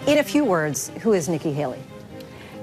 In a few words, who is Nikki Haley?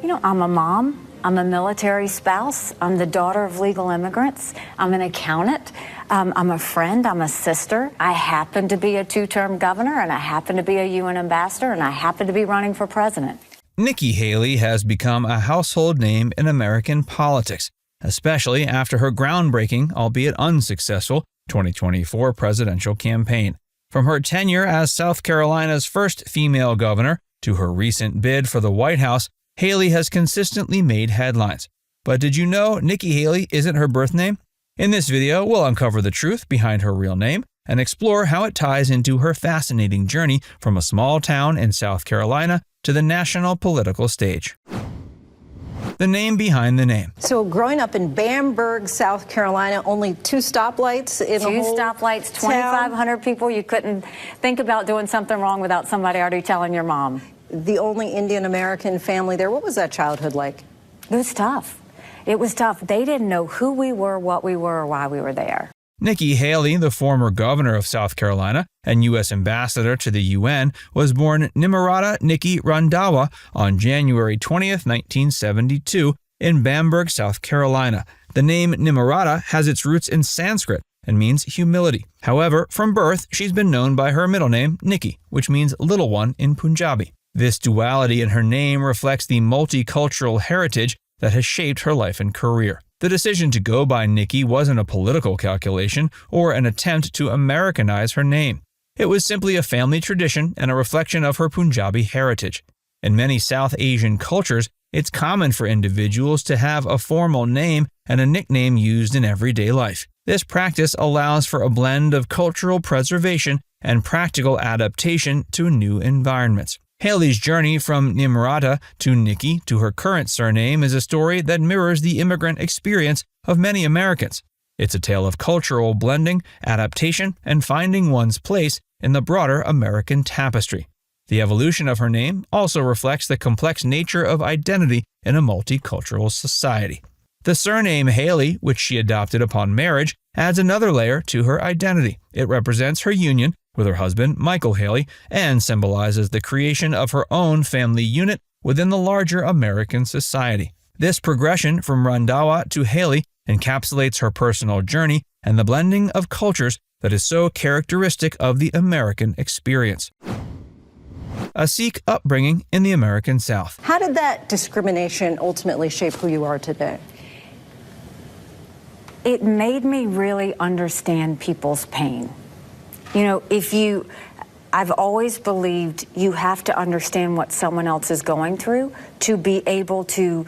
You know, I'm a mom. I'm a military spouse. I'm the daughter of legal immigrants. I'm an accountant. I'm a friend. I'm a sister. I happen to be a two-term governor, and I happen to be a UN ambassador, and I happen to be running for president. Nikki Haley has become a household name in American politics, especially after her groundbreaking, albeit unsuccessful, 2024 presidential campaign. From her tenure as South Carolina's first female governor to her recent bid for the White House, Haley has consistently made headlines. But did you know Nikki Haley isn't her birth name? In this video, we'll uncover the truth behind her real name and explore how it ties into her fascinating journey from a small town in South Carolina to the national political stage. The name behind the name. So growing up in Bamberg, South Carolina, only 2 stoplights in the whole Two stoplights, 2,500 people. You couldn't think about doing something wrong without somebody already telling your mom. The only Indian American family there. What was that childhood like? It was tough. It was tough. They didn't know who we were, what we were, or why we were there. Nikki Haley, the former governor of South Carolina and U.S. ambassador to the UN, was born Nimarata Nikki Randhawa on January 20th, 1972, in Bamberg, South Carolina. The name Nimarata has its roots in Sanskrit and means humility. However, from birth, she's been known by her middle name, Nikki, which means little one in Punjabi. This duality in her name reflects the multicultural heritage that has shaped her life and career. The decision to go by Nikki wasn't a political calculation or an attempt to Americanize her name. It was simply a family tradition and a reflection of her Punjabi heritage. In many South Asian cultures, it's common for individuals to have a formal name and a nickname used in everyday life. This practice allows for a blend of cultural preservation and practical adaptation to new environments. Haley's journey from Nimarata to Nikki to her current surname is a story that mirrors the immigrant experience of many Americans. It's a tale of cultural blending, adaptation, and finding one's place in the broader American tapestry. The evolution of her name also reflects the complex nature of identity in a multicultural society. The surname Haley, which she adopted upon marriage, adds another layer to her identity. It represents her union with her husband, Michael Haley, and symbolizes the creation of her own family unit within the larger American society. This progression from Randhawa to Haley encapsulates her personal journey and the blending of cultures that is so characteristic of the American experience. A Sikh upbringing in the American South. How did that discrimination ultimately shape who you are today? It made me really understand people's pain. You know, I've always believed you have to understand what someone else is going through to be able to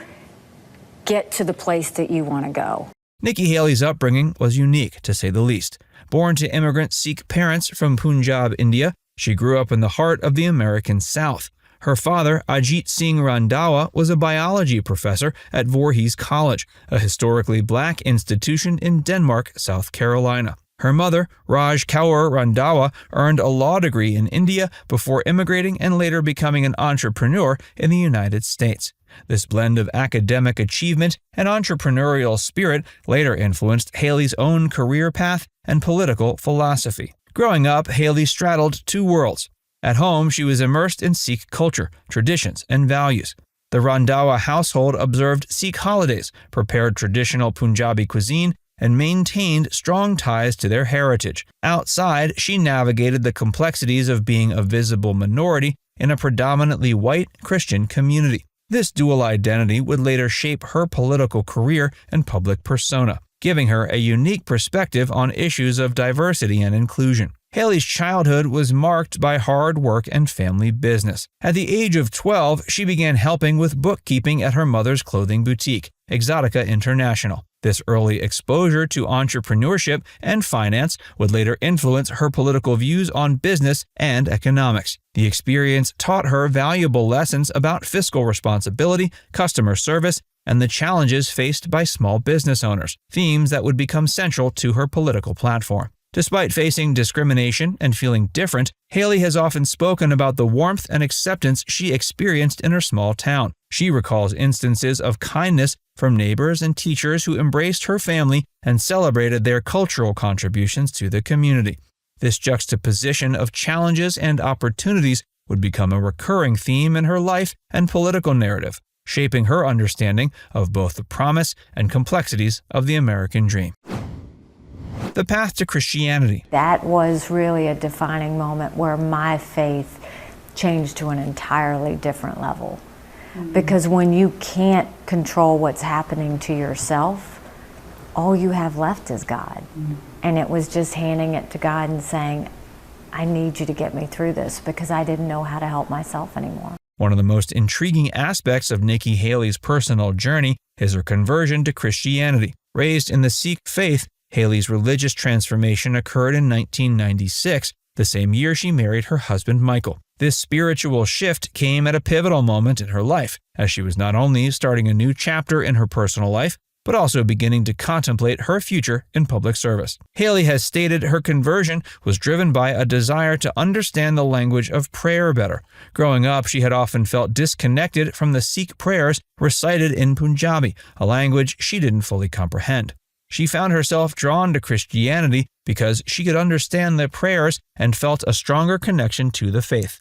get to the place that you want to go. Nikki Haley's upbringing was unique, to say the least. Born to immigrant Sikh parents from Punjab, India, she grew up in the heart of the American South. Her father, Ajit Singh Randhawa, was a biology professor at Voorhees College, a historically black institution in Denmark, South Carolina. Her mother, Raj Kaur Randhawa, earned a law degree in India before immigrating and later becoming an entrepreneur in the United States. This blend of academic achievement and entrepreneurial spirit later influenced Haley's own career path and political philosophy. Growing up, Haley straddled 2 worlds. At home, she was immersed in Sikh culture, traditions, and values. The Randhawa household observed Sikh holidays, prepared traditional Punjabi cuisine, and maintained strong ties to their heritage. Outside, she navigated the complexities of being a visible minority in a predominantly white Christian community. This dual identity would later shape her political career and public persona, giving her a unique perspective on issues of diversity and inclusion. Haley's childhood was marked by hard work and family business. At the age of 12, she began helping with bookkeeping at her mother's clothing boutique, Exotica International. This early exposure to entrepreneurship and finance would later influence her political views on business and economics. The experience taught her valuable lessons about fiscal responsibility, customer service, and the challenges faced by small business owners, themes that would become central to her political platform. Despite facing discrimination and feeling different, Haley has often spoken about the warmth and acceptance she experienced in her small town. She recalls instances of kindness from neighbors and teachers who embraced her family and celebrated their cultural contributions to the community. This juxtaposition of challenges and opportunities would become a recurring theme in her life and political narrative, shaping her understanding of both the promise and complexities of the American dream. The path to Christianity. That was really a defining moment where my faith changed to an entirely different level. Because when you can't control what's happening to yourself, all you have left is God. And it was just handing it to God and saying, I need you to get me through this, because I didn't know how to help myself anymore. One of the most intriguing aspects of Nikki Haley's personal journey is her conversion to Christianity. Raised in the Sikh faith, Haley's religious transformation occurred in 1996, the same year she married her husband Michael. This spiritual shift came at a pivotal moment in her life, as she was not only starting a new chapter in her personal life, but also beginning to contemplate her future in public service. Haley has stated her conversion was driven by a desire to understand the language of prayer better. Growing up, she had often felt disconnected from the Sikh prayers recited in Punjabi, a language she didn't fully comprehend. She found herself drawn to Christianity because she could understand the prayers and felt a stronger connection to the faith.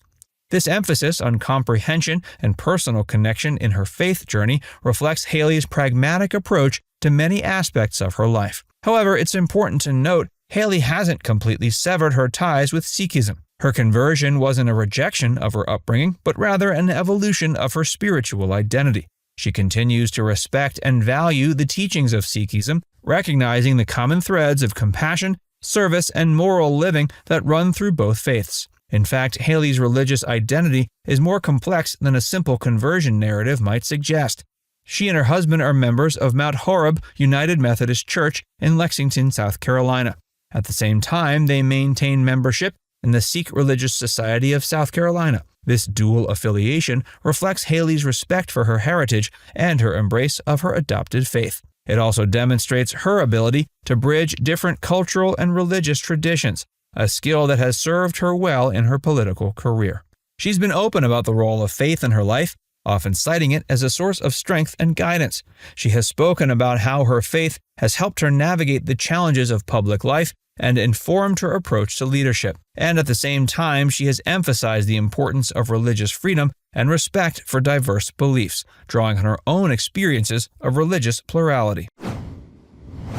This emphasis on comprehension and personal connection in her faith journey reflects Haley's pragmatic approach to many aspects of her life. However, it's important to note Haley hasn't completely severed her ties with Sikhism. Her conversion wasn't a rejection of her upbringing, but rather an evolution of her spiritual identity. She continues to respect and value the teachings of Sikhism, recognizing the common threads of compassion, service, and moral living that run through both faiths. In fact, Haley's religious identity is more complex than a simple conversion narrative might suggest. She and her husband are members of Mount Horeb United Methodist Church in Lexington, South Carolina. At the same time, they maintain membership in the Sikh Religious Society of South Carolina. This dual affiliation reflects Haley's respect for her heritage and her embrace of her adopted faith. It also demonstrates her ability to bridge different cultural and religious traditions, a skill that has served her well in her political career. She's been open about the role of faith in her life, often citing it as a source of strength and guidance. She has spoken about how her faith has helped her navigate the challenges of public life and informed her approach to leadership. And at the same time, she has emphasized the importance of religious freedom and respect for diverse beliefs, drawing on her own experiences of religious plurality.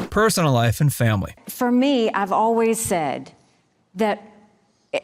Personal life and family. For me, I've always said that,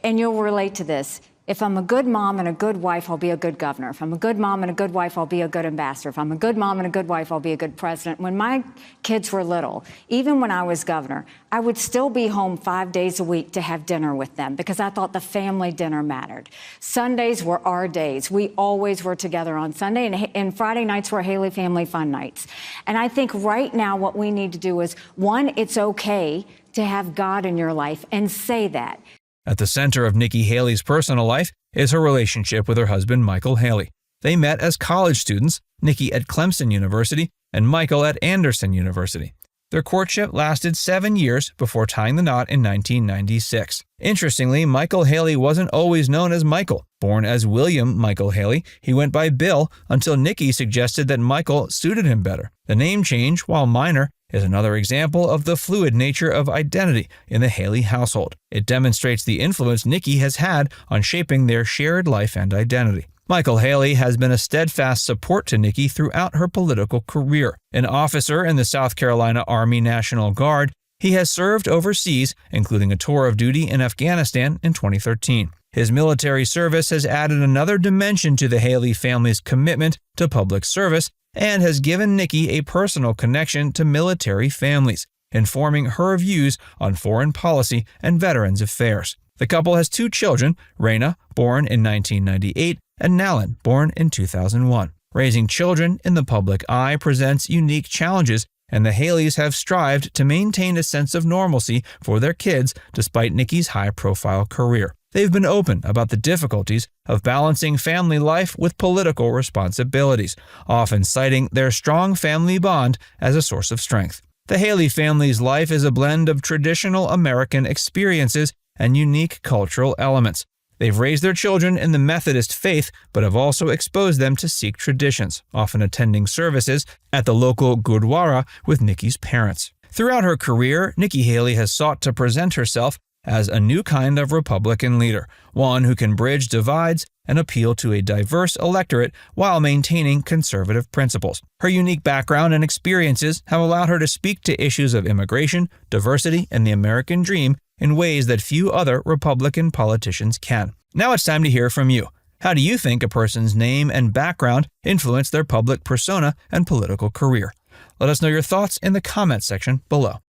and you'll relate to this, if I'm a good mom and a good wife, I'll be a good governor. If I'm a good mom and a good wife, I'll be a good ambassador. If I'm a good mom and a good wife, I'll be a good president. When my kids were little, even when I was governor, I would still be home 5 days a week to have dinner with them because I thought the family dinner mattered. Sundays were our days. We always were together on Sunday, and Friday nights were Haley Family Fun Nights. And I think right now what we need to do is, one, it's okay to have God in your life, and say that. At the center of Nikki Haley's personal life is her relationship with her husband, Michael Haley. They met as college students, Nikki at Clemson University and Michael at Anderson University. Their courtship lasted 7 years before tying the knot in 1996. Interestingly, Michael Haley wasn't always known as Michael. Born as William Michael Haley, he went by Bill until Nikki suggested that Michael suited him better. The name change, while minor, is another example of the fluid nature of identity in the Haley household. It demonstrates the influence Nikki has had on shaping their shared life and identity. Michael Haley has been a steadfast support to Nikki throughout her political career. An officer in the South Carolina Army National Guard, he has served overseas, including a tour of duty in Afghanistan in 2013. His military service has added another dimension to the Haley family's commitment to public service and has given Nikki a personal connection to military families, informing her views on foreign policy and veterans affairs. The couple has 2 children, Raina, born in 1998, and Nalan, born in 2001. Raising children in the public eye presents unique challenges, and the Haleys have strived to maintain a sense of normalcy for their kids despite Nikki's high-profile career. They've been open about the difficulties of balancing family life with political responsibilities, often citing their strong family bond as a source of strength. The Haley family's life is a blend of traditional American experiences and unique cultural elements. They've raised their children in the Methodist faith, but have also exposed them to Sikh traditions, often attending services at the local Gurdwara with Nikki's parents. Throughout her career, Nikki Haley has sought to present herself as a new kind of Republican leader, one who can bridge divides and appeal to a diverse electorate while maintaining conservative principles. Her unique background and experiences have allowed her to speak to issues of immigration, diversity, and the American dream in ways that few other Republican politicians can. Now it's time to hear from you. How do you think a person's name and background influence their public persona and political career? Let us know your thoughts in the comments section below.